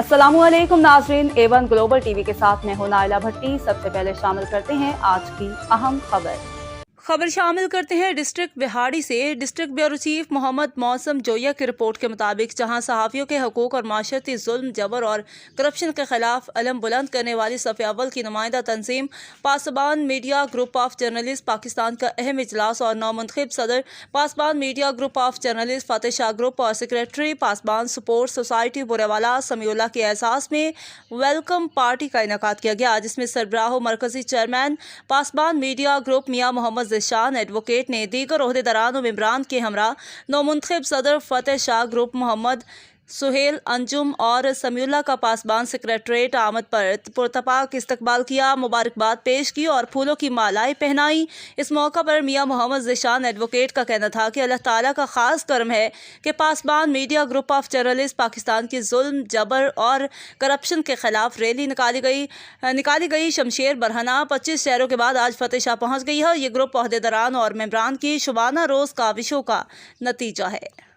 अस्सलामु अलैकुम नाजरीन, A1 ग्लोबल टीवी के साथ मैं हूं नाइला भट्टी। सबसे पहले शामिल करते हैं आज की अहम खबर शामिल करते हैं डिस्ट्रिक्ट बिहाड़ी से। डिस्ट्रिक्ट ब्यूरो चीफ मोहम्मद मौसम जोया की रिपोर्ट के मुताबिक जहां सहाफ़ियों के हकूक़ और माशरती जुल्म, जबर और करप्शन के खिलाफ अलम बुलंद करने वाली सफ़े अव्वल की नुमाइंदा तंजीम Pasban media group of journalist Pakistan का अहम इजलास और नौमुंतखब सदर Pasban media group of journalist Fateh Shah group और secretary Pasban support society Burewala Samiullah के एहसास में वेलकम पार्टी का इनेकाद किया गया, जिसमें सरबराह मरकजी चेयरमैन पासबान मीडिया ग्रुप मियाँ मोहम्मद ज़िशान एडवोकेट ने दीगर ओहदेदारान और मेंबरान के हमरा नौमुंतखब सदर फ़तेह शाह ग्रुप मोहम्मद सुहेल अंजुम और समीउल्लाह का पासबान सेक्रेटरीट आमद पर पुरतपाक इस्तकबाल किया, मुबारकबाद पेश की और फूलों की मालाएं पहनाई। इस मौका पर मियाँ मोहम्मद ज़िशान एडवोकेट का कहना था कि अल्लाह ताला का ख़ास करम है कि Pasban media group of journalist Pakistan की जुल्म, जबर और करप्शन के खिलाफ रैली निकाली गई। शमशेर बरहना 25 शहरों के बाद आज फ़तेह शाह पहुँच गई है। ये ग्रुप ओहदेदारान और मेंबरान की शुबाना रोज़ काविशों का नतीजा है।